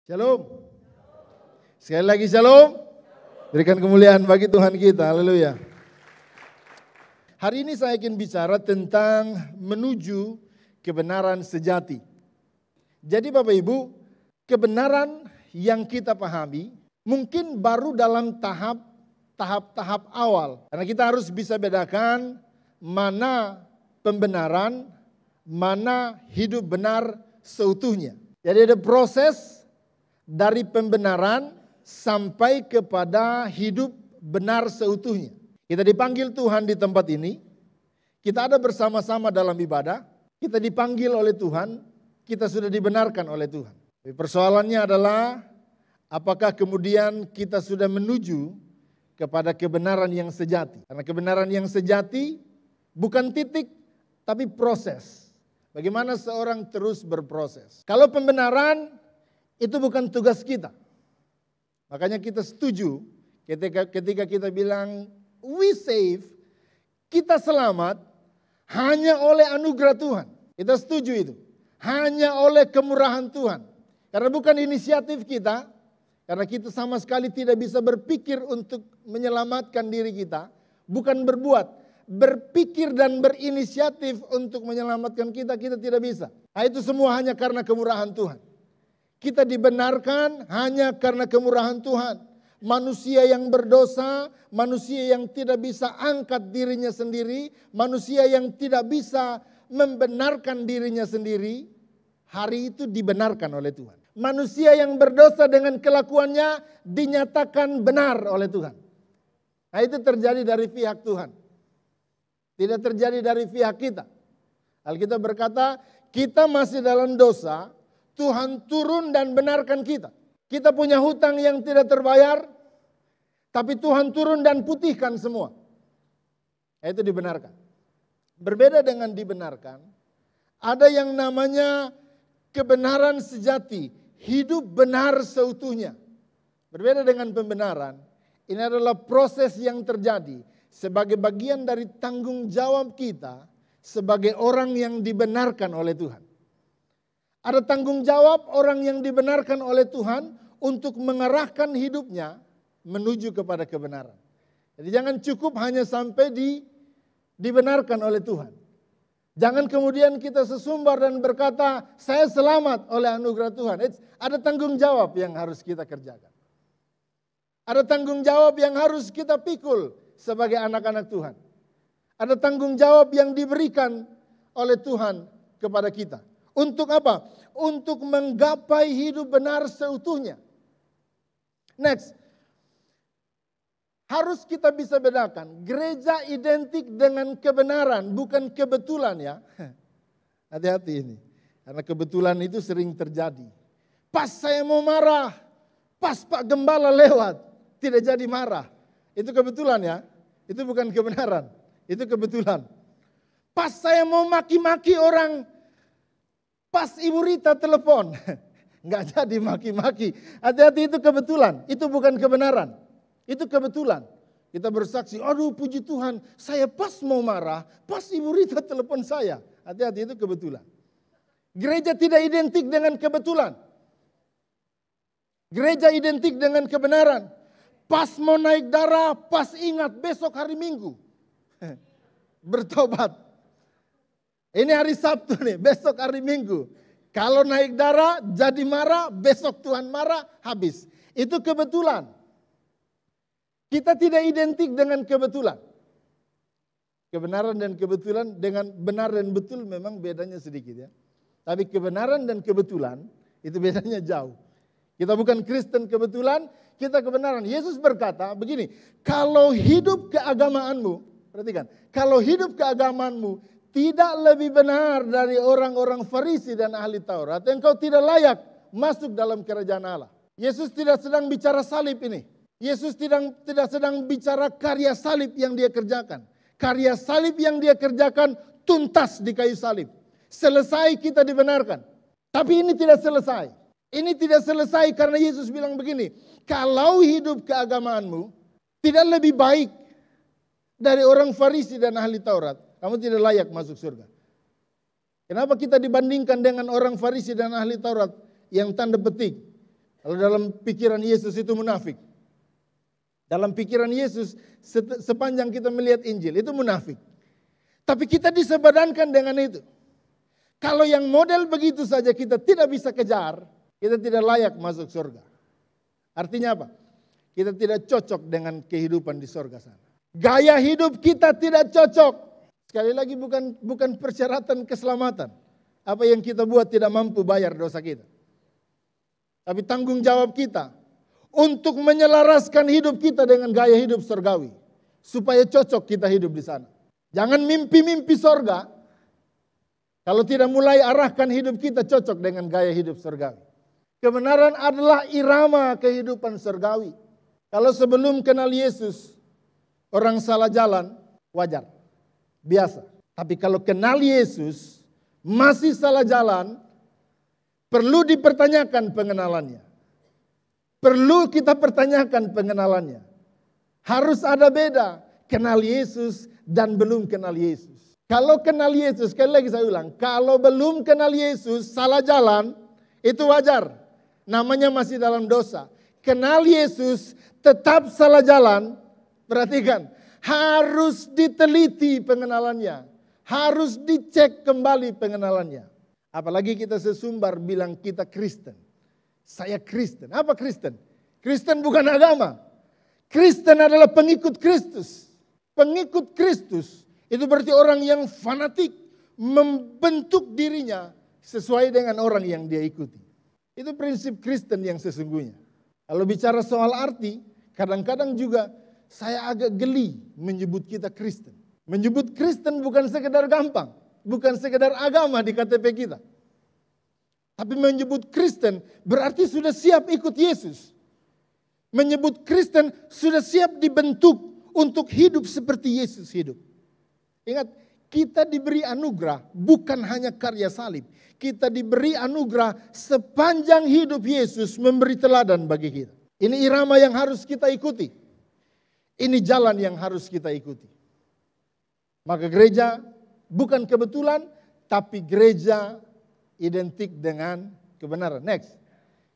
Shalom. Sekali lagi shalom. Berikan kemuliaan bagi Tuhan kita. Haleluya. Hari ini saya ingin bicara tentang menuju kebenaran sejati. Jadi Bapak Ibu, kebenaran yang kita pahami mungkin baru dalam tahap awal. Karena kita harus bisa bedakan mana pembenaran, mana hidup benar seutuhnya. Jadi ada proses dari pembenaran sampai kepada hidup benar seutuhnya. Kita dipanggil Tuhan di tempat ini. Kita ada bersama-sama dalam ibadah. Kita dipanggil oleh Tuhan. Kita sudah dibenarkan oleh Tuhan. Tapi persoalannya adalah apakah kemudian kita sudah menuju kepada kebenaran yang sejati. Karena kebenaran yang sejati bukan titik tapi proses. Bagaimana seorang terus berproses. Kalau pembenaran itu bukan tugas kita. Makanya kita setuju ketika kita bilang we save, kita selamat hanya oleh anugerah Tuhan. Kita setuju itu. Hanya oleh kemurahan Tuhan. Karena bukan inisiatif kita. Karena kita sama sekali tidak bisa berpikir untuk menyelamatkan diri kita. Bukan berbuat. Berpikir dan berinisiatif untuk menyelamatkan kita tidak bisa. Nah, itu semua hanya karena kemurahan Tuhan. Kita dibenarkan hanya karena kemurahan Tuhan. Manusia yang berdosa, manusia yang tidak bisa angkat dirinya sendiri, manusia yang tidak bisa membenarkan dirinya sendiri, hari itu dibenarkan oleh Tuhan. Manusia yang berdosa dengan kelakuannya dinyatakan benar oleh Tuhan. Nah, itu terjadi dari pihak Tuhan. Tidak terjadi dari pihak kita. Alkitab berkata, kita masih dalam dosa, Tuhan turun dan benarkan kita. Kita punya hutang yang tidak terbayar, tapi Tuhan turun dan putihkan semua. Itu dibenarkan. Berbeda dengan dibenarkan, ada yang namanya kebenaran sejati, hidup benar seutuhnya. Berbeda dengan pembenaran, ini adalah proses yang terjadi sebagai bagian dari tanggung jawab kita sebagai orang yang dibenarkan oleh Tuhan. Ada tanggung jawab orang yang dibenarkan oleh Tuhan untuk mengarahkan hidupnya menuju kepada kebenaran. Jadi jangan cukup hanya sampai dibenarkan oleh Tuhan. Jangan kemudian kita sesumbar dan berkata, saya selamat oleh anugerah Tuhan. Ada tanggung jawab yang harus kita kerjakan. Ada tanggung jawab yang harus kita pikul sebagai anak-anak Tuhan. Ada tanggung jawab yang diberikan oleh Tuhan kepada kita. Untuk apa? Untuk menggapai hidup benar seutuhnya. Next. Harus kita bisa bedakan. Gereja identik dengan kebenaran, bukan kebetulan ya. Hati-hati ini. Karena kebetulan itu sering terjadi. Pas saya mau marah, pas Pak Gembala lewat, tidak jadi marah. Itu kebetulan ya. Itu bukan kebenaran. Itu kebetulan. Pas saya mau maki-maki orang, pas Ibu Rita telepon, nggak jadi maki-maki. Hati-hati, itu kebetulan, itu bukan kebenaran. Itu kebetulan. Kita bersaksi, aduh puji Tuhan, saya pas mau marah, pas Ibu Rita telepon saya. Hati-hati, itu kebetulan. Gereja tidak identik dengan kebetulan. Gereja identik dengan kebenaran. Pas mau naik darah, pas ingat besok hari Minggu. Bertobat. Ini hari Sabtu nih, besok hari Minggu. Kalau naik darah, jadi marah, besok Tuhan marah, habis. Itu kebetulan. Kita tidak identik dengan kebetulan. Kebenaran dan kebetulan dengan benar dan betul memang bedanya sedikit ya. Tapi kebenaran dan kebetulan itu bedanya jauh. Kita bukan Kristen kebetulan, kita kebenaran. Yesus berkata begini, kalau hidup keagamaanmu, perhatikan, kalau hidup keagamaanmu tidak lebih benar dari orang-orang Farisi dan ahli Taurat, engkau tidak layak masuk dalam kerajaan Allah. Yesus tidak sedang bicara salib ini. Yesus tidak sedang bicara karya salib yang dia kerjakan. Karya salib yang dia kerjakan tuntas di kayu salib. Selesai kita dibenarkan. Tapi ini tidak selesai. Ini tidak selesai karena Yesus bilang begini, kalau hidup keagamaanmu tidak lebih baik dari orang Farisi dan ahli Taurat, kamu tidak layak masuk surga. Kenapa kita dibandingkan dengan orang Farisi dan ahli Taurat yang tanda petik? Kalau dalam pikiran Yesus itu munafik. Dalam pikiran Yesus sepanjang kita melihat Injil itu munafik. Tapi kita disepadankan dengan itu. Kalau yang model begitu saja kita tidak bisa kejar, kita tidak layak masuk surga. Artinya apa? Kita tidak cocok dengan kehidupan di surga sana. Gaya hidup kita tidak cocok. Sekali lagi bukan persyaratan keselamatan. Apa yang kita buat tidak mampu bayar dosa kita. Tapi tanggung jawab kita untuk menyelaraskan hidup kita dengan gaya hidup surgawi. Supaya cocok kita hidup di sana. Jangan mimpi-mimpi surga. Kalau tidak mulai arahkan hidup kita cocok dengan gaya hidup surgawi. Kebenaran adalah irama kehidupan surgawi. Kalau sebelum kenal Yesus, orang salah jalan, wajar. Biasa. Tapi kalau kenal Yesus, masih salah jalan, perlu dipertanyakan pengenalannya. Perlu kita pertanyakan pengenalannya. Harus ada beda kenal Yesus dan belum kenal Yesus. Kalau kenal Yesus, sekali lagi saya ulang, kalau belum kenal Yesus, salah jalan, itu wajar. Namanya masih dalam dosa. Kenal Yesus, tetap salah jalan, perhatikan, harus diteliti pengenalannya. Harus dicek kembali pengenalannya. Apalagi kita sesumbar bilang kita Kristen. Saya Kristen. Apa Kristen? Kristen bukan agama. Kristen adalah pengikut Kristus. Pengikut Kristus itu berarti orang yang fanatik. Membentuk dirinya sesuai dengan orang yang dia ikuti. Itu prinsip Kristen yang sesungguhnya. Kalau bicara soal arti, kadang-kadang juga saya agak geli menyebut kita Kristen. Menyebut Kristen bukan sekedar gampang. Bukan sekedar agama di KTP kita. Tapi menyebut Kristen berarti sudah siap ikut Yesus. Menyebut Kristen sudah siap dibentuk untuk hidup seperti Yesus hidup. Ingat, kita diberi anugerah bukan hanya karya salib. Kita diberi anugerah sepanjang hidup Yesus memberi teladan bagi kita. Ini irama yang harus kita ikuti. Ini jalan yang harus kita ikuti. Maka gereja bukan kebetulan, tapi gereja identik dengan kebenaran. Next,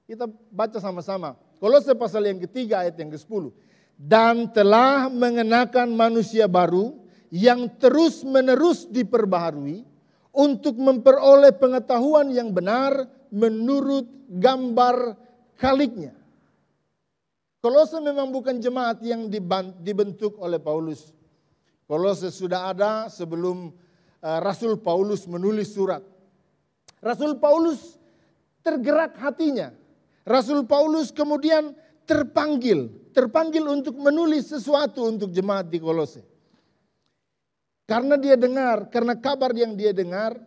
kita baca sama-sama. Kolose pasal yang ketiga ayat yang ke-10. Dan telah mengenakan manusia baru yang terus-menerus diperbaharui untuk memperoleh pengetahuan yang benar menurut gambar kaliknya. Kolose memang bukan jemaat yang dibentuk oleh Paulus. Kolose sudah ada sebelum Rasul Paulus menulis surat. Rasul Paulus tergerak hatinya. Rasul Paulus kemudian terpanggil untuk menulis sesuatu untuk jemaat di Kolose. Karena dia dengar, karena kabar yang dia dengar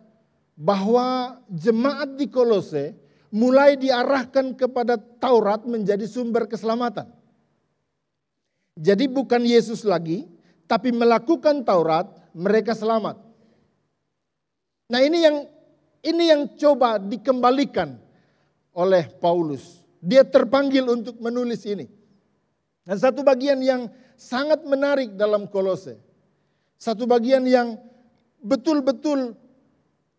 bahwa jemaat di Kolose mulai diarahkan kepada Taurat menjadi sumber keselamatan. Jadi bukan Yesus lagi, tapi melakukan Taurat mereka selamat. Nah ini yang coba dikembalikan oleh Paulus. Dia terpanggil untuk menulis ini. Dan satu bagian yang sangat menarik dalam Kolose. Satu bagian yang betul-betul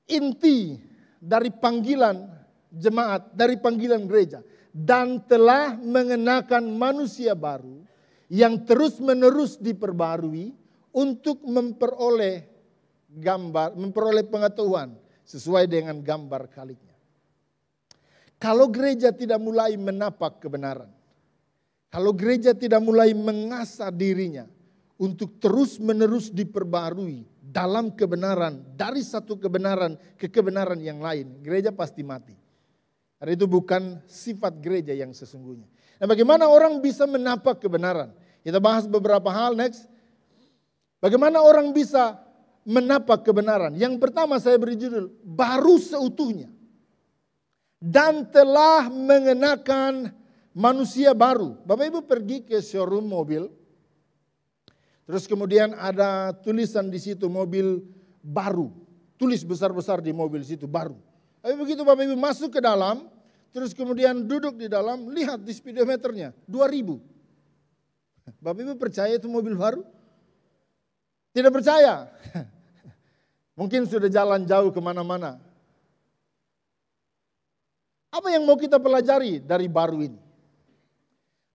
inti dari panggilan jemaat, dari panggilan gereja. Dan telah mengenakan manusia baru yang terus-menerus diperbarui untuk memperoleh pengetahuan sesuai dengan gambar kaliknya. Kalau gereja tidak mulai menapak kebenaran, kalau gereja tidak mulai mengasah dirinya untuk terus-menerus diperbarui dalam kebenaran, dari satu kebenaran ke kebenaran yang lain, gereja pasti mati. Karena itu bukan sifat gereja yang sesungguhnya. Nah, bagaimana orang bisa menapak kebenaran? Kita bahas beberapa hal next. Bagaimana orang bisa menapak kebenaran? Yang pertama saya beri judul, baru seutuhnya. Dan telah mengenakan manusia baru. Bapak Ibu pergi ke showroom mobil. Terus kemudian ada tulisan di situ mobil baru. Tulis besar-besar di mobil situ baru. Tapi begitu Bapak Ibu masuk ke dalam, terus kemudian duduk di dalam, lihat di speedometernya 2000. Bapak Ibu percaya itu mobil baru? Tidak percaya. Mungkin sudah jalan jauh kemana-mana. Apa yang mau kita pelajari dari baru ini?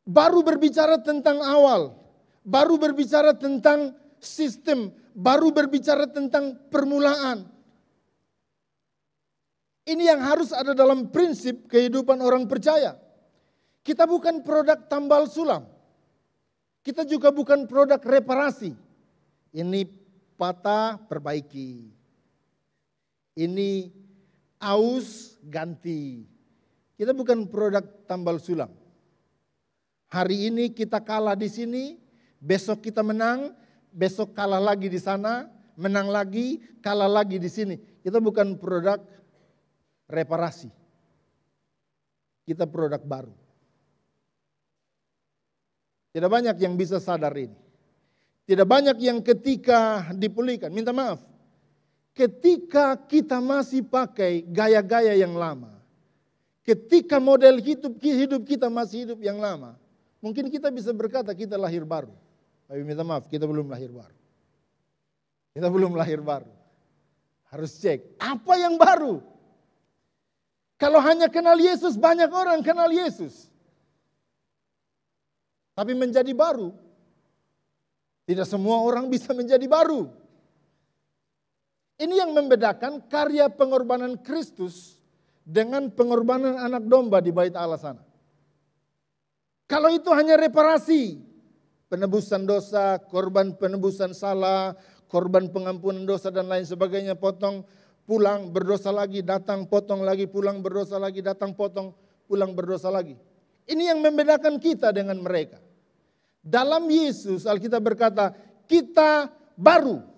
Baru berbicara tentang awal, baru berbicara tentang sistem, baru berbicara tentang permulaan. Ini yang harus ada dalam prinsip kehidupan orang percaya. Kita bukan produk tambal sulam. Kita juga bukan produk reparasi. Ini patah, perbaiki. Ini aus, ganti. Kita bukan produk tambal sulam. Hari ini kita kalah di sini, besok kita menang, besok kalah lagi di sana, menang lagi, kalah lagi di sini. Kita bukan produk reparasi. Kita produk baru. Tidak banyak yang bisa sadar ini. Tidak banyak yang ketika dipulihkan, minta maaf. Ketika kita masih pakai gaya-gaya yang lama. Ketika model hidup kita masih hidup yang lama. Mungkin kita bisa berkata kita lahir baru. Tapi minta maaf, kita belum lahir baru. Kita belum lahir baru. Harus cek, apa yang baru? Kalau hanya kenal Yesus, banyak orang kenal Yesus. Tapi menjadi baru, tidak semua orang bisa menjadi baru. Ini yang membedakan karya pengorbanan Kristus dengan pengorbanan anak domba di bait Allah sana. Kalau itu hanya reparasi, penebusan dosa, korban penebusan salah, korban pengampunan dosa dan lain sebagainya, potong, pulang, berdosa lagi, datang, potong lagi, pulang, berdosa lagi, datang, potong, pulang, berdosa lagi. Ini yang membedakan kita dengan mereka. Dalam Yesus, Alkitab berkata, kita baru.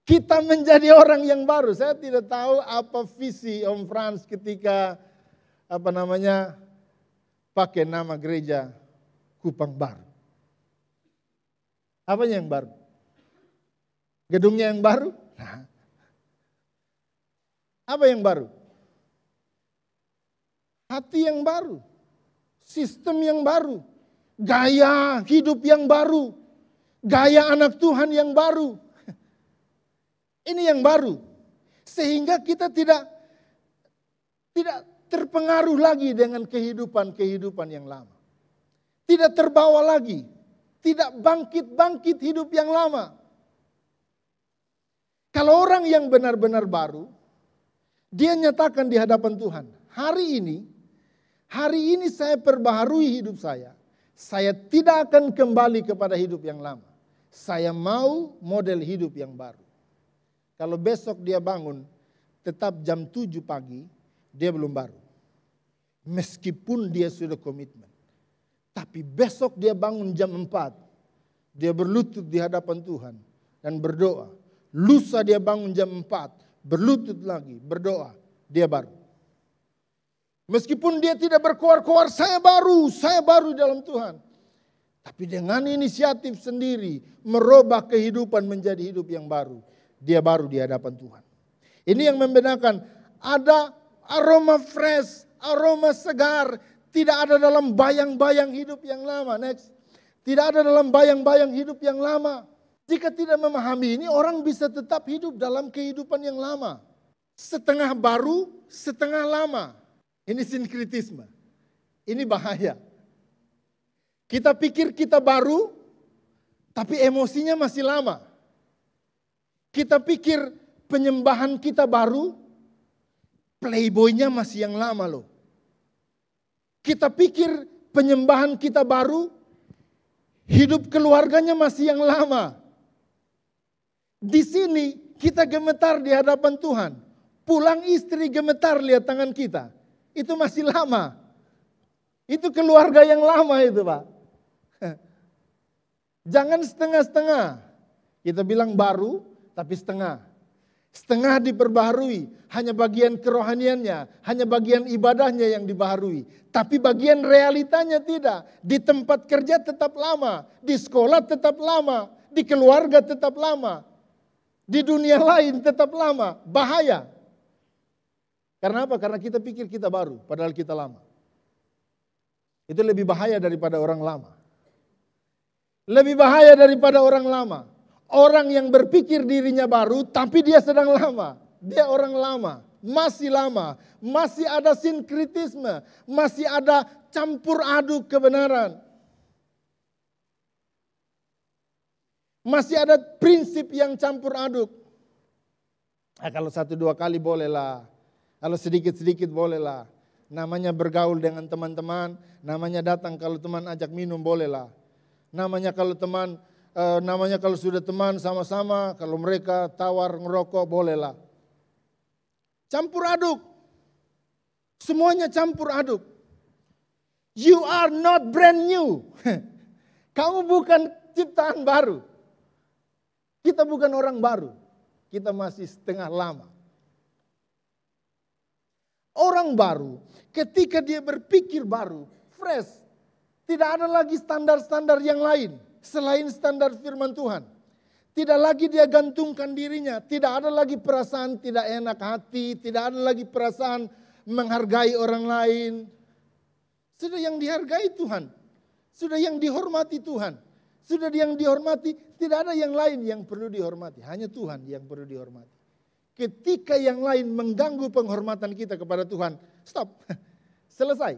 Kita menjadi orang yang baru. Saya tidak tahu apa visi Om Frans ketika pakai nama gereja Kupang Baru. Apanya yang baru? Gedungnya yang baru? Nah. Apa yang baru? Hati yang baru. Sistem yang baru. Gaya hidup yang baru. Gaya anak Tuhan yang baru. Ini yang baru. Sehingga kita tidak terpengaruh lagi dengan kehidupan yang lama. Tidak terbawa lagi. Tidak bangkit hidup yang lama. Kalau orang yang benar-benar baru, dia nyatakan di hadapan Tuhan, hari ini saya perbaharui hidup saya. Saya tidak akan kembali kepada hidup yang lama. Saya mau model hidup yang baru. Kalau besok dia bangun, tetap jam 7 pagi, dia belum baru. Meskipun dia sudah komitmen. Tapi besok dia bangun jam 4, dia berlutut di hadapan Tuhan dan berdoa. Lusa dia bangun jam 4, berlutut lagi, berdoa, dia baru. Meskipun dia tidak berkoar-koar, saya baru dalam Tuhan. Tapi dengan inisiatif sendiri, merubah kehidupan menjadi hidup yang baru. Dia baru di hadapan Tuhan. Ini yang membedakan, ada aroma fresh, aroma segar, tidak ada dalam bayang-bayang hidup yang lama. Next. Tidak ada dalam bayang-bayang hidup yang lama. Jika tidak memahami ini, orang bisa tetap hidup dalam kehidupan yang lama. Setengah baru, setengah lama. Ini sinkritisme. Ini bahaya. Kita pikir kita baru, tapi emosinya masih lama. Kita pikir penyembahan kita baru, playboynya masih yang lama loh. Kita pikir penyembahan kita baru, hidup keluarganya masih yang lama. Di sini kita gemetar di hadapan Tuhan. Pulang istri gemetar lihat tangan kita. Itu masih lama. Itu keluarga yang lama itu Pak. Jangan setengah-setengah. Kita bilang baru tapi setengah. Setengah diperbaharui. Hanya bagian kerohaniannya. Hanya bagian ibadahnya yang dibaharui. Tapi bagian realitanya tidak. Di tempat kerja tetap lama. Di sekolah tetap lama. Di keluarga tetap lama. Di dunia lain tetap lama. Bahaya. Karena apa? Karena kita pikir kita baru. Padahal kita lama. Itu lebih bahaya daripada orang lama. Lebih bahaya daripada orang lama. Orang yang berpikir dirinya baru tapi dia sedang lama. Dia orang lama. masih ada sinkritisme, masih ada campur aduk kebenaran. Masih ada prinsip yang campur aduk. Kalau 1-2 kali bolehlah, kalau sedikit-sedikit bolehlah. Namanya bergaul dengan teman-teman, namanya datang kalau teman ajak minum bolehlah. Namanya kalau sudah teman sama-sama, kalau mereka tawar ngerokok bolehlah. Campur aduk. Semuanya campur aduk. You are not brand new. Kamu bukan ciptaan baru. Kita bukan orang baru. Kita masih setengah lama. Orang baru, ketika dia berpikir baru, fresh. Tidak ada lagi standar-standar yang lain selain standar firman Tuhan. Tidak lagi dia gantungkan dirinya. Tidak ada lagi perasaan tidak enak hati. Tidak ada lagi perasaan menghargai orang lain. Sudah yang dihargai Tuhan. Sudah yang dihormati Tuhan. Sudah yang dihormati, tidak ada yang lain yang perlu dihormati. Hanya Tuhan yang perlu dihormati. Ketika yang lain mengganggu penghormatan kita kepada Tuhan, stop. Selesai.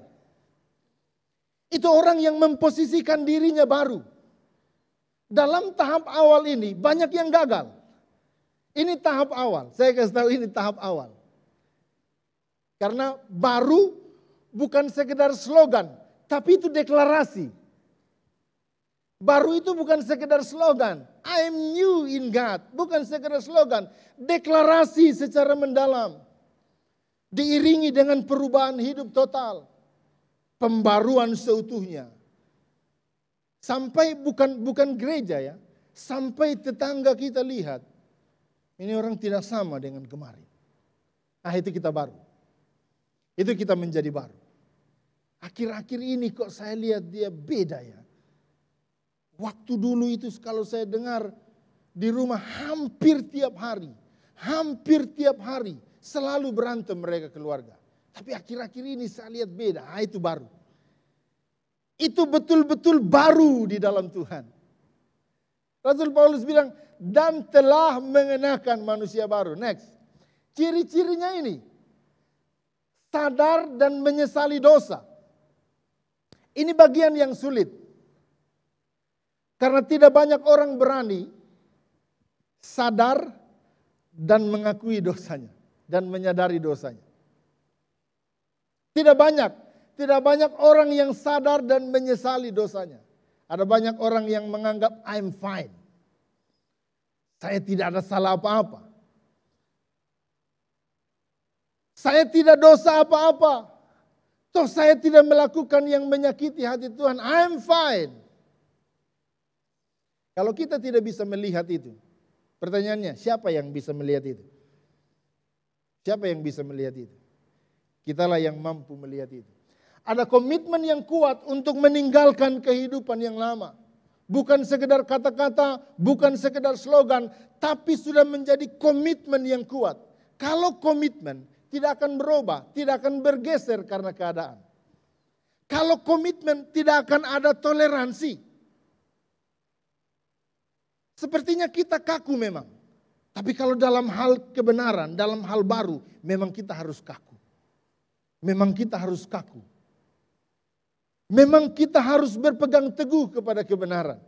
Itu orang yang memposisikan dirinya baru. Dalam tahap awal ini banyak yang gagal. Ini tahap awal. Saya kasih tahu ini tahap awal. Karena baru bukan sekedar slogan, tapi itu deklarasi. Baru itu bukan sekedar slogan. I am new in God. Bukan sekedar slogan. Deklarasi secara mendalam. Diiringi dengan perubahan hidup total. Pembaruan seutuhnya. Sampai bukan gereja ya. Sampai tetangga kita lihat. Ini orang tidak sama dengan kemarin. Itu kita baru. Itu kita menjadi baru. Akhir-akhir ini kok saya lihat dia beda ya. Waktu dulu itu kalau saya dengar di rumah hampir tiap hari selalu berantem mereka keluarga. Tapi akhir-akhir ini saya lihat beda, itu baru. Itu betul-betul baru di dalam Tuhan. Rasul Paulus bilang, dan telah mengenakan manusia baru. Next, ciri-cirinya ini, sadar dan menyesali dosa. Ini bagian yang sulit. Karena tidak banyak orang berani sadar dan mengakui dosanya. Dan menyadari dosanya. Tidak banyak orang yang sadar dan menyesali dosanya. Ada banyak orang yang menganggap I'm fine. Saya tidak ada salah apa-apa. Saya tidak dosa apa-apa. Toh saya tidak melakukan yang menyakiti hati Tuhan. I'm fine. Kalau kita tidak bisa melihat itu, pertanyaannya siapa yang bisa melihat itu? Siapa yang bisa melihat itu? Kitalah yang mampu melihat itu. Ada komitmen yang kuat untuk meninggalkan kehidupan yang lama. Bukan sekedar kata-kata, bukan sekedar slogan, tapi sudah menjadi komitmen yang kuat. Kalau komitmen tidak akan berubah, tidak akan bergeser karena keadaan. Kalau komitmen tidak akan ada toleransi. Sepertinya kita kaku memang. Tapi kalau dalam hal kebenaran, dalam hal baru, memang kita harus kaku. Memang kita harus kaku. Memang kita harus berpegang teguh kepada kebenaran.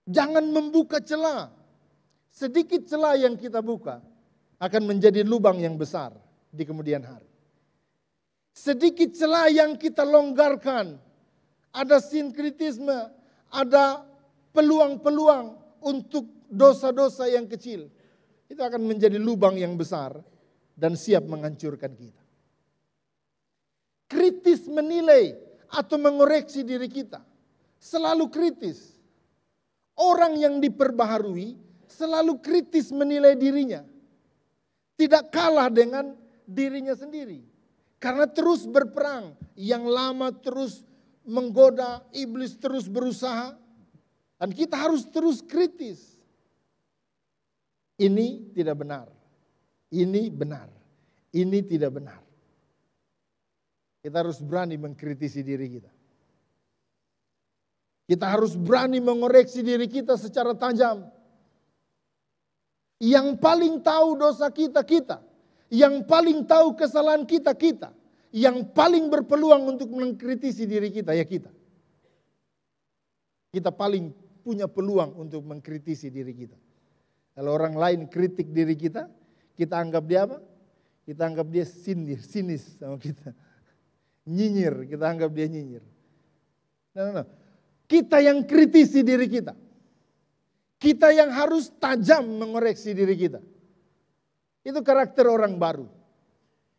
Jangan membuka celah. Sedikit celah yang kita buka akan menjadi lubang yang besar di kemudian hari. Sedikit celah yang kita longgarkan, ada sinkritisme, ada peluang-peluang untuk dosa-dosa yang kecil. Itu akan menjadi lubang yang besar dan siap menghancurkan kita. Kritis menilai atau mengoreksi diri kita. Selalu kritis. Orang yang diperbaharui selalu kritis menilai dirinya. Tidak kalah dengan dirinya sendiri. Karena terus berperang. Yang lama terus menggoda, iblis terus berusaha. Dan kita harus terus kritis. Ini tidak benar. Ini benar. Ini tidak benar. Kita harus berani mengkritisi diri kita. Kita harus berani mengoreksi diri kita secara tajam. Yang paling tahu dosa kita, kita. Yang paling tahu kesalahan kita, kita. Yang paling berpeluang untuk mengkritisi diri kita, ya kita. Kita paling punya peluang untuk mengkritisi diri kita. Kalau orang lain kritik diri kita anggap dia apa? Kita anggap dia sinis sama kita. Nyinyir, kita anggap dia nyinyir. No. Kita yang kritisi diri kita. Kita yang harus tajam mengoreksi diri kita. Itu karakter orang baru.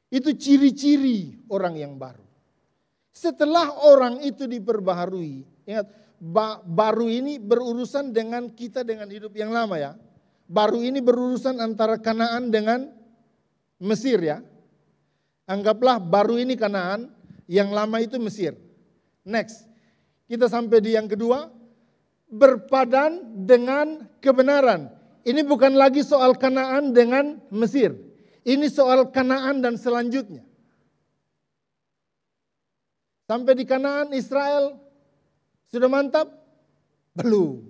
Itu ciri-ciri orang yang baru. Setelah orang itu diperbaharui, ingat, baru ini berurusan dengan kita dengan hidup yang lama ya. Baru ini berurusan antara Kanaan dengan Mesir ya. Anggaplah baru ini Kanaan, yang lama itu Mesir. Next, kita sampai di yang kedua, berpadan dengan kebenaran. Ini bukan lagi soal Kanaan dengan Mesir. Ini soal Kanaan dan selanjutnya. Sampai di Kanaan Israel sudah mantap? Belum.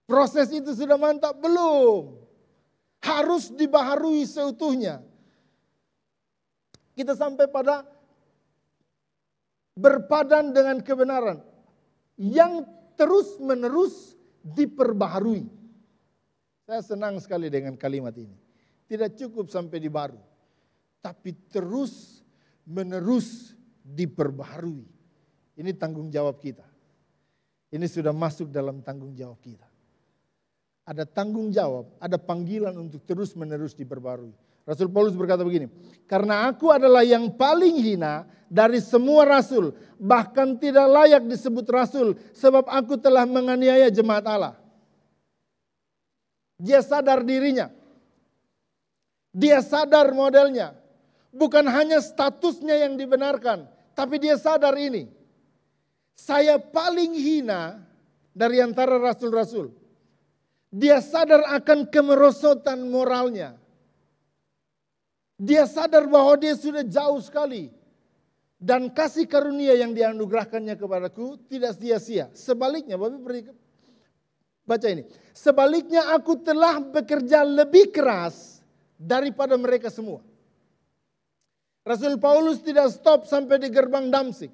Proses itu sudah mantap? Belum. Harus dibaharui seutuhnya. Kita sampai pada berpadan dengan kebenaran yang terus menerus diperbaharui. Saya senang sekali dengan kalimat ini. Tidak cukup sampai di baru, tapi terus menerus diperbaharui. Ini tanggung jawab kita. Ini sudah masuk dalam tanggung jawab kita. Ada tanggung jawab, ada panggilan untuk terus menerus diperbarui. Rasul Paulus berkata begini, karena aku adalah yang paling hina dari semua rasul, bahkan tidak layak disebut rasul, sebab aku telah menganiaya jemaat Allah. Dia sadar dirinya. Dia sadar modelnya. Bukan hanya statusnya yang dibenarkan, tapi dia sadar ini. Saya paling hina dari antara rasul-rasul. Dia sadar akan kemerosotan moralnya. Dia sadar bahwa dia sudah jauh sekali. Dan kasih karunia yang dianugerahkannya kepadaku tidak sia-sia. Sebaliknya, Bapak baca ini. Sebaliknya aku telah bekerja lebih keras daripada mereka semua. Rasul Paulus tidak stop sampai di gerbang Damsyik.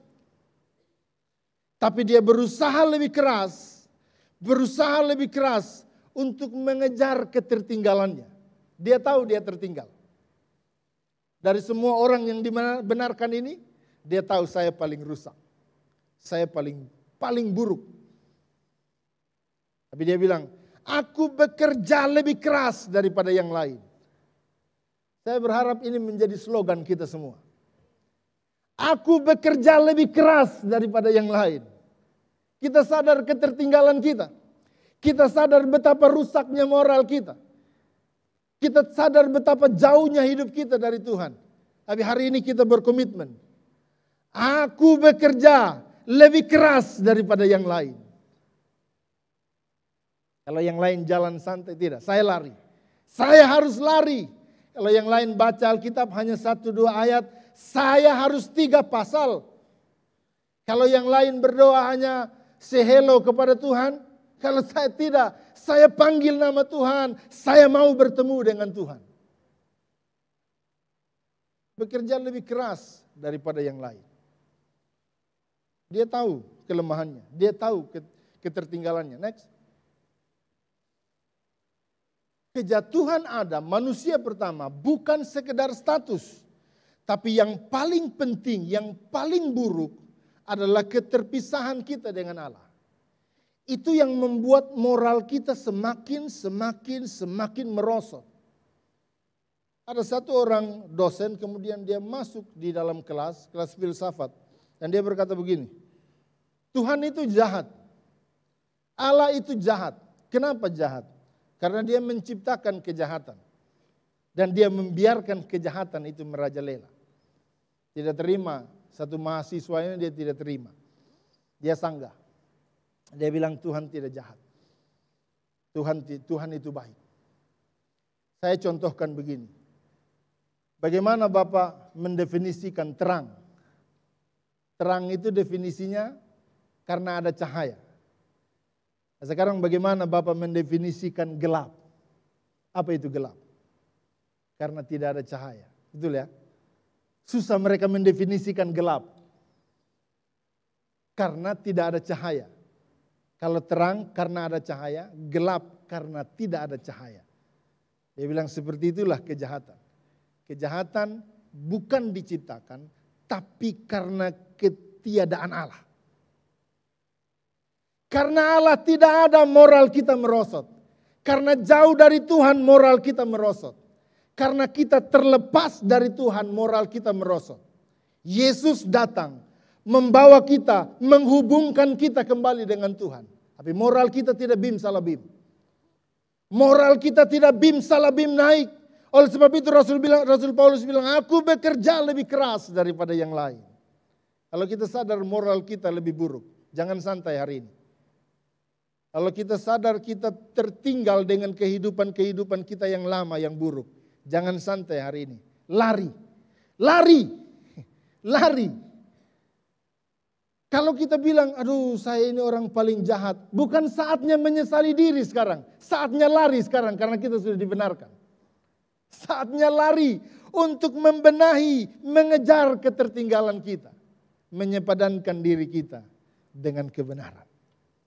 Tapi dia berusaha lebih keras untuk mengejar ketertinggalannya. Dia tahu dia tertinggal. Dari semua orang yang dibenarkan ini, dia tahu saya paling rusak. Saya paling buruk. Tapi dia bilang, aku bekerja lebih keras daripada yang lain. Saya berharap ini menjadi slogan kita semua. Aku bekerja lebih keras daripada yang lain. Kita sadar ketertinggalan kita. Kita sadar betapa rusaknya moral kita. Kita sadar betapa jauhnya hidup kita dari Tuhan. Tapi hari ini kita berkomitmen. Aku bekerja lebih keras daripada yang lain. Kalau yang lain jalan santai, tidak. Saya lari. Saya harus lari. Kalau yang lain baca Alkitab hanya 1-2 ayat, saya harus 3 pasal. Kalau yang lain berdoa hanya say hello kepada Tuhan, kalau saya tidak, saya panggil nama Tuhan, saya mau bertemu dengan Tuhan. Bekerja lebih keras daripada yang lain. Dia tahu kelemahannya, dia tahu ketertinggalannya. Next. Kejatuhan Adam, manusia pertama, bukan sekedar status. Tapi yang paling penting, yang paling buruk adalah keterpisahan kita dengan Allah. Itu yang membuat moral kita semakin merosot. Ada satu orang dosen, kemudian dia masuk di dalam kelas filsafat. Dan dia berkata begini, Tuhan itu jahat. Allah itu jahat. Kenapa jahat? Karena dia menciptakan kejahatan. Dan dia membiarkan kejahatan itu merajalela. Tidak terima, satu mahasiswanya dia tidak terima. Dia sanggah. Dia bilang Tuhan tidak jahat. Tuhan itu baik. Saya contohkan begini. Bagaimana Bapak mendefinisikan terang? Terang itu definisinya karena ada cahaya. Sekarang bagaimana Bapak mendefinisikan gelap? Apa itu gelap? karena tidak ada cahaya. Betul ya? Susah mereka mendefinisikan gelap. Karena tidak ada cahaya. Kalau terang karena ada cahaya, gelap karena tidak ada cahaya. Dia bilang seperti itulah kejahatan. Kejahatan bukan diciptakan, tapi karena ketiadaan Allah. Karena Allah tidak ada, moral kita merosot. Karena jauh dari Tuhan, moral kita merosot. Karena kita terlepas dari Tuhan, moral kita merosot. Yesus datang membawa kita, menghubungkan kita kembali dengan Tuhan. Tapi moral kita tidak bim salah bim. Moral kita tidak bim salah bim naik. Oleh sebab itu Rasul Paulus bilang, aku bekerja lebih keras daripada yang lain. Kalau kita sadar moral kita lebih buruk, jangan santai hari ini. Kalau kita sadar kita tertinggal dengan kehidupan kita yang lama, yang buruk, jangan santai hari ini. Lari, lari, lari. Kalau kita bilang, aduh saya ini orang paling jahat. Bukan saatnya menyesali diri sekarang. Saatnya lari sekarang karena kita sudah dibenarkan. Saatnya lari untuk membenahi, mengejar ketertinggalan kita. Menyepadankan diri kita dengan kebenaran.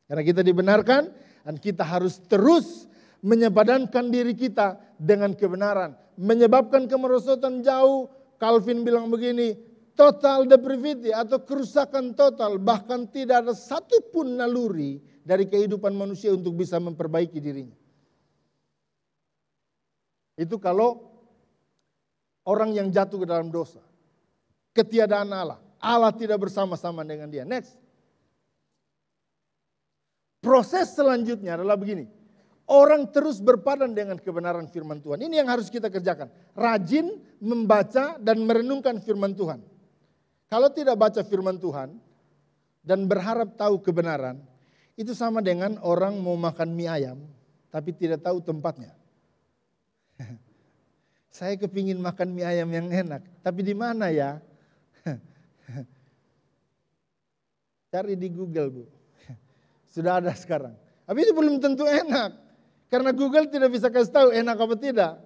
Karena kita dibenarkan dan kita harus terus menyepadankan diri kita dengan kebenaran. Menyebabkan kemerosotan jauh. Calvin bilang begini, total depravity atau kerusakan total, bahkan tidak ada satupun naluri dari kehidupan manusia untuk bisa memperbaiki dirinya. Itu kalau orang yang jatuh ke dalam dosa. Ketiadaan Allah. Allah tidak bersama-sama dengan dia. Next. Proses selanjutnya adalah begini. Orang terus berpadan dengan kebenaran firman Tuhan. Ini yang harus kita kerjakan. Rajin membaca dan merenungkan firman Tuhan. Kalau tidak baca firman Tuhan dan berharap tahu kebenaran, itu sama dengan orang mau makan mie ayam tapi tidak tahu tempatnya. Saya kepingin makan mie ayam yang enak, tapi di mana ya? Cari di Google, Bu. Sudah ada sekarang. Tapi itu belum tentu enak. Karena Google tidak bisa kasih tahu enak apa tidak.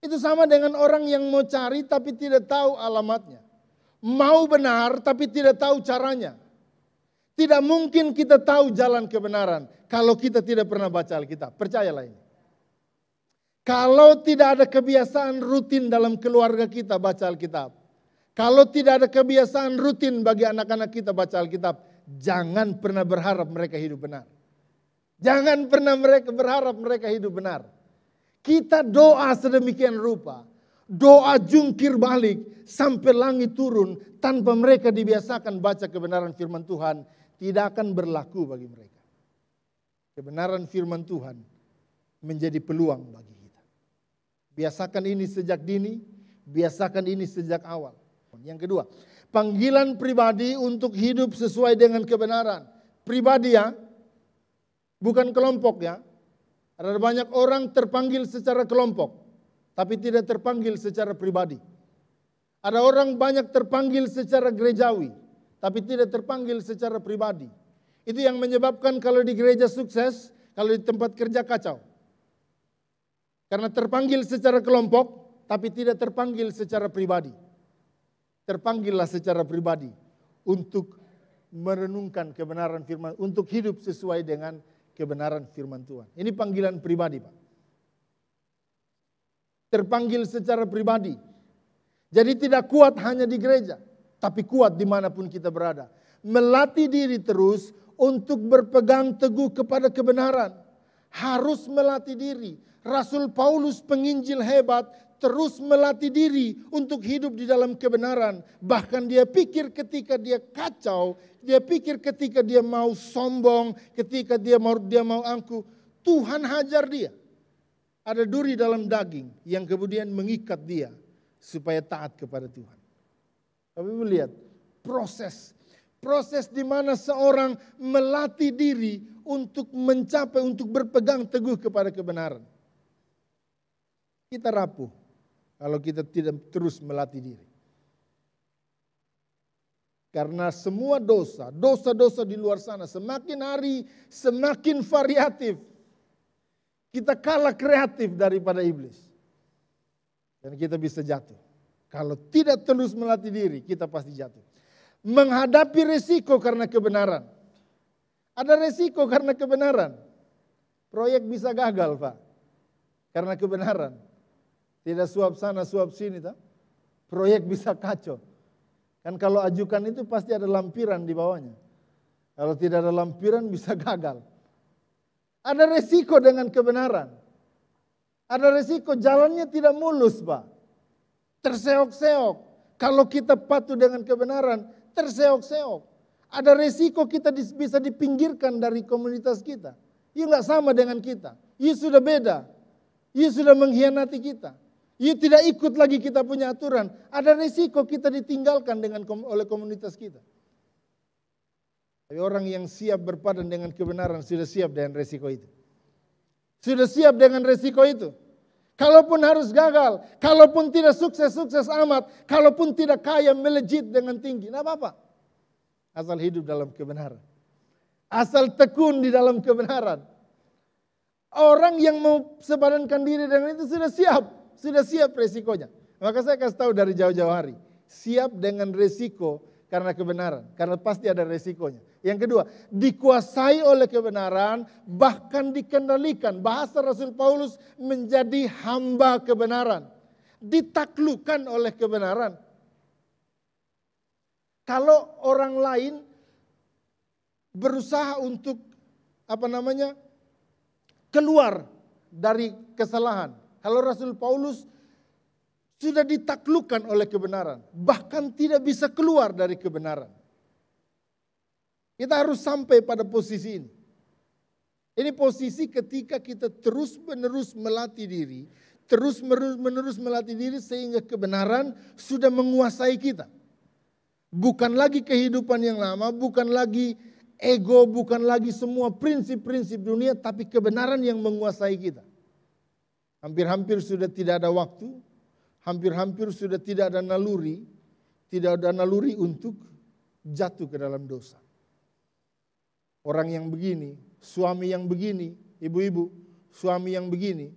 Itu sama dengan orang yang mau cari tapi tidak tahu alamatnya. Mau benar tapi tidak tahu caranya. Tidak mungkin kita tahu jalan kebenaran kalau kita tidak pernah baca Alkitab. Percayalah ini. Kalau tidak ada kebiasaan rutin dalam keluarga kita baca Alkitab. Kalau tidak ada kebiasaan rutin bagi anak-anak kita baca Alkitab. Jangan pernah berharap mereka hidup benar. Jangan pernah berharap mereka hidup benar. Kita doa sedemikian rupa. Doa jungkir balik sampai langit turun tanpa mereka dibiasakan baca kebenaran firman Tuhan. Tidak akan berlaku bagi mereka. Kebenaran firman Tuhan menjadi peluang bagi kita. Biasakan ini sejak dini. Biasakan ini sejak awal. Yang kedua, panggilan pribadi untuk hidup sesuai dengan kebenaran. Pribadi ya, bukan kelompok ya. Ada banyak orang terpanggil secara kelompok, tapi tidak terpanggil secara pribadi. Ada orang banyak terpanggil secara gerejawi, tapi tidak terpanggil secara pribadi. Itu yang menyebabkan kalau di gereja sukses, kalau di tempat kerja kacau. Karena terpanggil secara kelompok, tapi tidak terpanggil secara pribadi. Terpanggillah secara pribadi untuk merenungkan kebenaran firman, untuk hidup sesuai dengan kebenaran firman Tuhan. Ini panggilan pribadi, Pak. Terpanggil secara pribadi. Jadi tidak kuat hanya di gereja, tapi kuat dimanapun kita berada. Melatih diri terus untuk berpegang teguh kepada kebenaran. Harus melatih diri. Rasul Paulus penginjil hebat terus melatih diri untuk hidup di dalam kebenaran. Bahkan dia pikir ketika dia kacau, dia pikir ketika dia mau sombong, ketika dia mau angkuh, Tuhan hajar dia. Ada duri dalam daging yang kemudian mengikat dia supaya taat kepada Tuhan. Tapi melihat proses di mana seorang melatih diri untuk mencapai, untuk berpegang teguh kepada kebenaran. Kita rapuh kalau kita tidak terus melatih diri. Karena semua dosa-dosa di luar sana semakin hari semakin variatif. Kita kalah kreatif daripada iblis. Dan kita bisa jatuh. Kalau tidak terus melatih diri, kita pasti jatuh. Menghadapi resiko karena kebenaran. Ada resiko karena kebenaran. Proyek bisa gagal, Pak. Karena kebenaran. Tidak suap sana, suap sini. Tak? Proyek bisa kacau. Kan kalau ajukan itu pasti ada lampiran di bawahnya. Kalau tidak ada lampiran bisa gagal. Ada resiko dengan kebenaran. Ada resiko jalannya tidak mulus, Pak. Terseok-seok. Kalau kita patuh dengan kebenaran, terseok-seok. Ada resiko kita bisa dipinggirkan dari komunitas kita. You nggak sama dengan kita. You sudah beda. You sudah mengkhianati kita. You tidak ikut lagi kita punya aturan. Ada resiko kita ditinggalkan oleh komunitas kita. Tapi orang yang siap berpadan dengan kebenaran sudah siap dengan resiko itu. Sudah siap dengan resiko itu. Kalaupun harus gagal, kalaupun tidak sukses-sukses amat, kalaupun tidak kaya melejit dengan tinggi, tidak apa-apa. Asal hidup dalam kebenaran. Asal tekun di dalam kebenaran. Orang yang mau sepadankan diri dengan itu sudah siap resikonya. Maka saya kasih tahu dari jauh-jauh hari, siap dengan resiko karena kebenaran, karena pasti ada resikonya. Yang kedua, dikuasai oleh kebenaran, bahkan dikendalikan. Bahasa Rasul Paulus menjadi hamba kebenaran. Ditaklukkan oleh kebenaran. Kalau orang lain berusaha untuk keluar dari kesalahan. Kalau Rasul Paulus sudah ditaklukkan oleh kebenaran, bahkan tidak bisa keluar dari kebenaran. Kita harus sampai pada posisi ini. Ini posisi ketika kita terus-menerus melatih diri, terus-menerus melatih diri sehingga kebenaran sudah menguasai kita. Bukan lagi kehidupan yang lama, bukan lagi ego, bukan lagi semua prinsip-prinsip dunia, tapi kebenaran yang menguasai kita. Hampir-hampir sudah tidak ada waktu, hampir-hampir sudah tidak ada naluri untuk jatuh ke dalam dosa. Orang yang begini, suami yang begini, ibu-ibu, suami yang begini,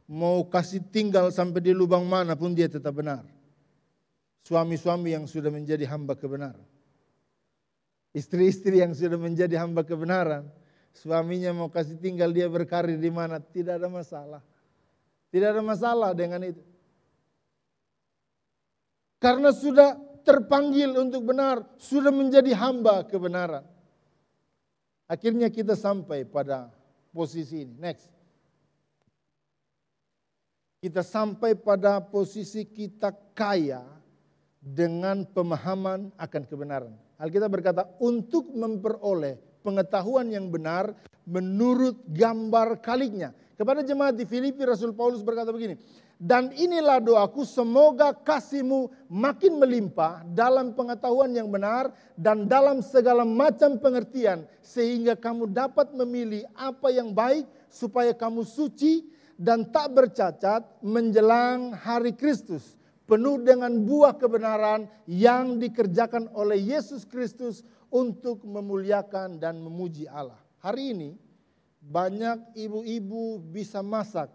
mau kasih tinggal sampai di lubang mana pun dia tetap benar. Suami-suami yang sudah menjadi hamba kebenaran. Istri-istri yang sudah menjadi hamba kebenaran, suaminya mau kasih tinggal dia berkarir di mana, tidak ada masalah. Tidak ada masalah dengan itu. Karena sudah terpanggil untuk benar, sudah menjadi hamba kebenaran. Akhirnya kita sampai pada posisi ini. Next. Kita sampai pada posisi kita kaya dengan pemahaman akan kebenaran. Alkitab berkata untuk memperoleh pengetahuan yang benar menurut gambar kaliknya. Kepada jemaat di Filipi Rasul Paulus berkata begini, dan inilah doaku semoga kasihmu makin melimpah dalam pengetahuan yang benar dan dalam segala macam pengertian sehingga kamu dapat memilih apa yang baik supaya kamu suci dan tak bercacat menjelang hari Kristus penuh dengan buah kebenaran yang dikerjakan oleh Yesus Kristus untuk memuliakan dan memuji Allah. Hari ini banyak ibu-ibu bisa masak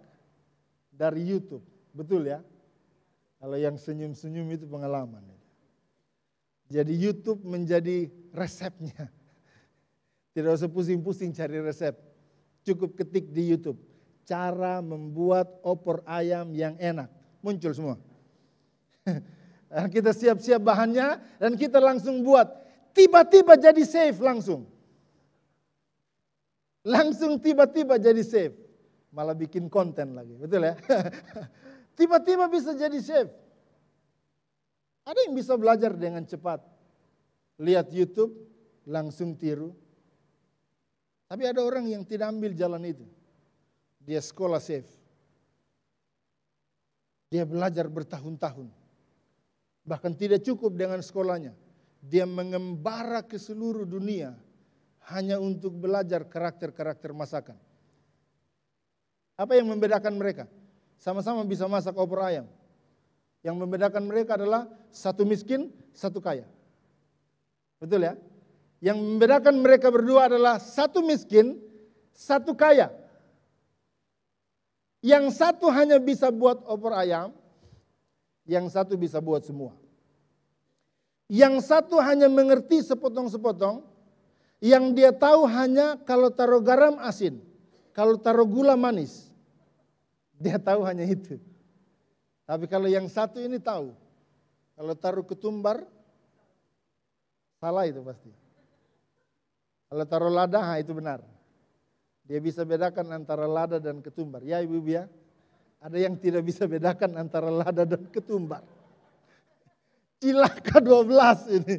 dari YouTube. Betul ya? Kalau yang senyum-senyum itu pengalaman. Jadi YouTube menjadi resepnya. Tidak usah pusing-pusing cari resep. Cukup ketik di YouTube. Cara membuat opor ayam yang enak. Muncul semua. Kita siap-siap bahannya dan kita langsung buat. Tiba-tiba jadi safe langsung. Langsung tiba-tiba jadi safe. Malah bikin konten lagi. Betul ya? Tiba-tiba bisa jadi safe. Ada yang bisa belajar dengan cepat. Lihat YouTube, langsung tiru. Tapi ada orang yang tidak ambil jalan itu. Dia sekolah safe. Dia belajar bertahun-tahun. Bahkan tidak cukup dengan sekolahnya. Dia mengembara ke seluruh dunia hanya untuk belajar karakter-karakter masakan. Apa yang membedakan mereka? Sama-sama bisa masak opor ayam. Yang membedakan mereka adalah satu miskin, satu kaya. Betul ya? Yang membedakan mereka berdua adalah satu miskin, satu kaya. Yang satu hanya bisa buat opor ayam, yang satu bisa buat semua. Yang satu hanya mengerti sepotong-sepotong, yang dia tahu hanya kalau taruh garam asin, kalau taruh gula manis. Dia tahu hanya itu. Tapi kalau yang satu ini tahu, kalau taruh ketumbar, salah itu pasti. Kalau taruh lada, itu benar. Dia bisa bedakan antara lada dan ketumbar. Ya ibu-ibu ya, ada yang tidak bisa bedakan antara lada dan ketumbar. Cilaka 12 ini.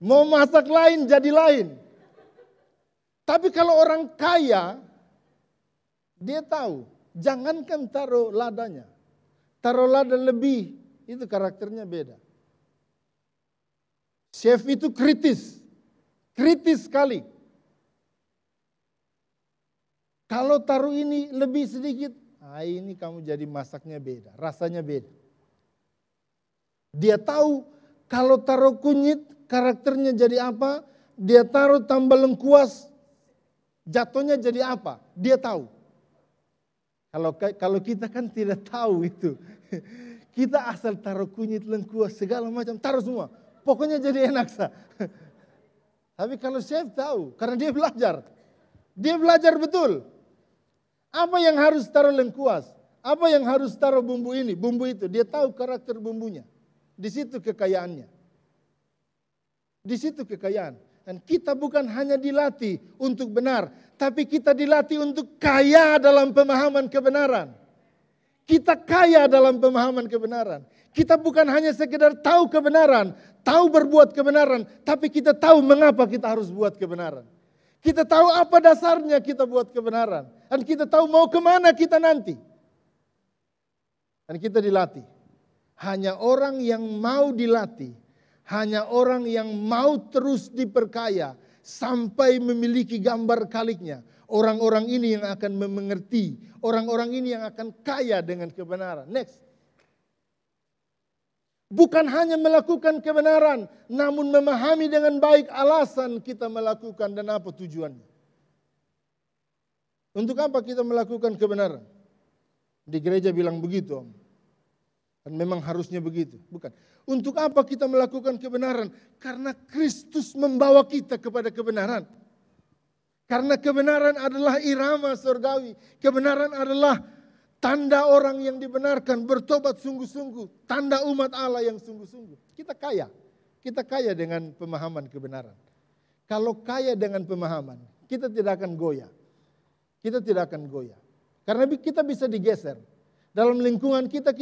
Mau masak lain jadi lain. Tapi kalau orang kaya, dia tahu. Jangankan taruh ladanya. Taruh lada lebih, itu karakternya beda. Chef itu kritis. Kritis sekali. Kalau taruh ini lebih sedikit, ini kamu jadi masaknya beda. Rasanya beda. Dia tahu kalau taruh kunyit karakternya jadi apa, dia taruh tambah lengkuas jatuhnya jadi apa, dia tahu. Kalau kita kan tidak tahu itu. Kita asal taruh kunyit, lengkuas, segala macam, taruh semua. Pokoknya jadi enak sah. Tapi kalau chef tahu, karena dia belajar. Dia belajar betul. Apa yang harus taruh lengkuas, apa yang harus taruh bumbu ini, bumbu itu. Dia tahu karakter bumbunya. Di situ kekayaannya. Di situ kekayaan. Dan kita bukan hanya dilatih untuk benar, tapi kita dilatih untuk kaya dalam pemahaman kebenaran. Kita kaya dalam pemahaman kebenaran. Kita bukan hanya sekedar tahu kebenaran, tahu berbuat kebenaran, tapi kita tahu mengapa kita harus buat kebenaran. Kita tahu apa dasarnya kita buat kebenaran. Dan kita tahu mau kemana kita nanti. Dan kita dilatih. Hanya orang yang mau dilatih, hanya orang yang mau terus diperkaya sampai memiliki gambar kaliknya. Orang-orang ini yang akan mengerti, orang-orang ini yang akan kaya dengan kebenaran. Next. Bukan hanya melakukan kebenaran, namun memahami dengan baik alasan kita melakukan dan apa tujuannya. Untuk apa kita melakukan kebenaran? Di gereja bilang begitu, Om. Dan memang harusnya begitu. Bukan. Untuk apa kita melakukan kebenaran? Karena Kristus membawa kita kepada kebenaran. Karena kebenaran adalah irama surgawi. Kebenaran adalah tanda orang yang dibenarkan, bertobat sungguh-sungguh. Tanda umat Allah yang sungguh-sungguh. Kita kaya. Kita kaya dengan pemahaman kebenaran. Kalau kaya dengan pemahaman, kita tidak akan goyah. Kita tidak akan goyah. Karena kita bisa digeser. Dalam lingkungan kita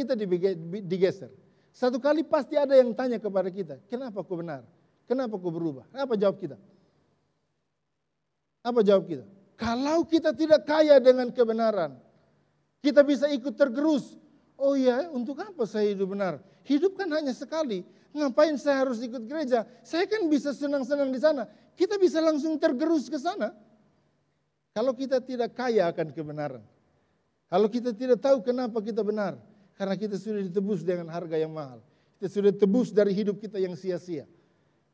digeser. Satu kali pasti ada yang tanya kepada kita, kenapa kau benar? Kenapa kau berubah? Apa jawab kita? Apa jawab kita? Kalau kita tidak kaya dengan kebenaran, kita bisa ikut tergerus. Oh ya, untuk apa saya hidup benar? Hidup kan hanya sekali. Ngapain saya harus ikut gereja? Saya kan bisa senang-senang di sana. Kita bisa langsung tergerus ke sana. Kalau kita tidak kaya akan kebenaran. Kalau kita tidak tahu kenapa kita benar. Karena kita sudah ditebus dengan harga yang mahal. Kita sudah tebus dari hidup kita yang sia-sia.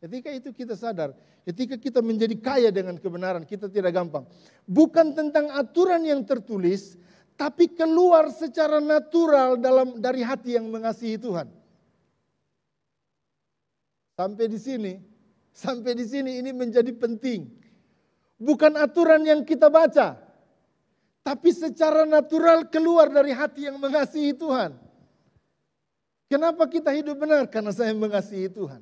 Ketika itu kita sadar. Ketika kita menjadi kaya dengan kebenaran, kita tidak gampang. Bukan tentang aturan yang tertulis, tapi keluar secara natural dari hati yang mengasihi Tuhan. Sampai di sini ini menjadi penting. Bukan aturan yang kita baca. Tapi secara natural keluar dari hati yang mengasihi Tuhan. Kenapa kita hidup benar? Karena saya mengasihi Tuhan.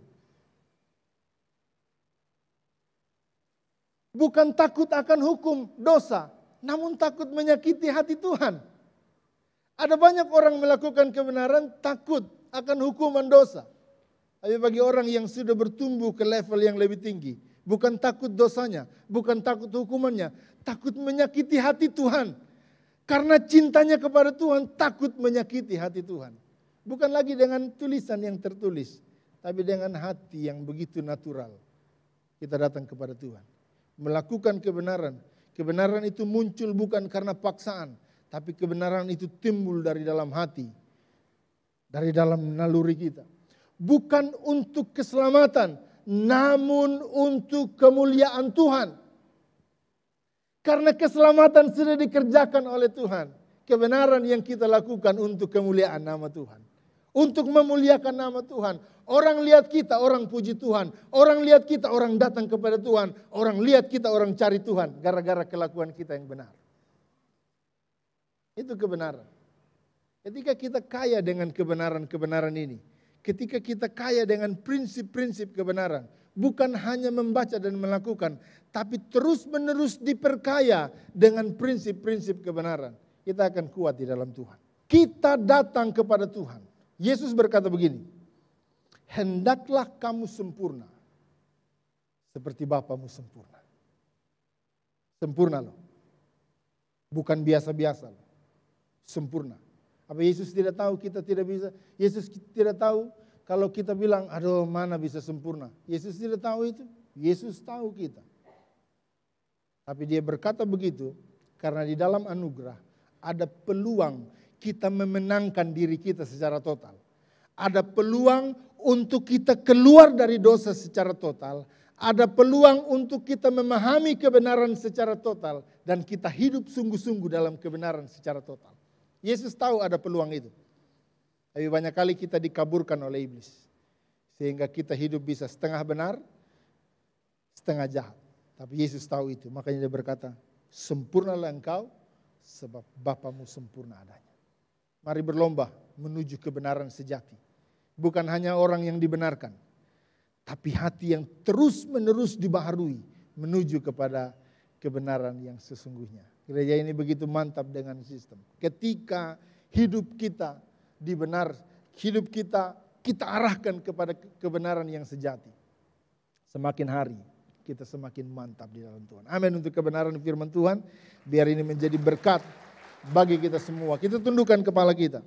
Bukan takut akan hukum dosa, namun takut menyakiti hati Tuhan. Ada banyak orang melakukan kebenaran takut akan hukuman dosa. Tapi bagi orang yang sudah bertumbuh ke level yang lebih tinggi, bukan takut dosanya, bukan takut hukumannya, takut menyakiti hati Tuhan. Karena cintanya kepada Tuhan, takut menyakiti hati Tuhan. Bukan lagi dengan tulisan yang tertulis, tapi dengan hati yang begitu natural. Kita datang kepada Tuhan. Melakukan kebenaran. Kebenaran itu muncul bukan karena paksaan, tapi kebenaran itu timbul dari dalam hati. Dari dalam naluri kita. Bukan untuk keselamatan, namun untuk kemuliaan Tuhan. Karena keselamatan sudah dikerjakan oleh Tuhan. Kebenaran yang kita lakukan untuk kemuliaan nama Tuhan. Untuk memuliakan nama Tuhan. Orang lihat kita, orang puji Tuhan. Orang lihat kita, orang datang kepada Tuhan. Orang lihat kita, orang cari Tuhan. Gara-gara kelakuan kita yang benar. Itu kebenaran. Ketika kita kaya dengan kebenaran-kebenaran ini. Ketika kita kaya dengan prinsip-prinsip kebenaran. Bukan hanya membaca dan melakukan. Tapi terus-menerus diperkaya dengan prinsip-prinsip kebenaran. Kita akan kuat di dalam Tuhan. Kita datang kepada Tuhan. Yesus berkata begini. Hendaklah kamu sempurna. Seperti Bapamu sempurna. Sempurna loh. Bukan biasa-biasa loh. Sempurna. Apa Yesus tidak tahu kita tidak bisa? Yesus tidak tahu kalau kita bilang, aduh mana bisa sempurna. Yesus tidak tahu itu. Yesus tahu kita. Tapi dia berkata begitu karena di dalam anugerah ada peluang kita memenangkan diri kita secara total. Ada peluang untuk kita keluar dari dosa secara total. Ada peluang untuk kita memahami kebenaran secara total. Dan kita hidup sungguh-sungguh dalam kebenaran secara total. Yesus tahu ada peluang itu. Tapi banyak kali kita dikaburkan oleh iblis. Sehingga kita hidup bisa setengah benar, setengah jahat. Tapi Yesus tahu itu. Makanya dia berkata, sempurnalah engkau sebab Bapamu sempurna adanya. Mari berlomba menuju kebenaran sejati. Bukan hanya orang yang dibenarkan. Tapi hati yang terus-menerus dibaharui menuju kepada kebenaran yang sesungguhnya. Gereja ini begitu mantap dengan sistem. Ketika hidup kita dibenar, hidup kita arahkan kepada kebenaran yang sejati. Semakin hari kita semakin mantap di dalam Tuhan. Amin untuk kebenaran firman Tuhan. Biar ini menjadi berkat bagi kita semua. Kita tundukkan kepala kita.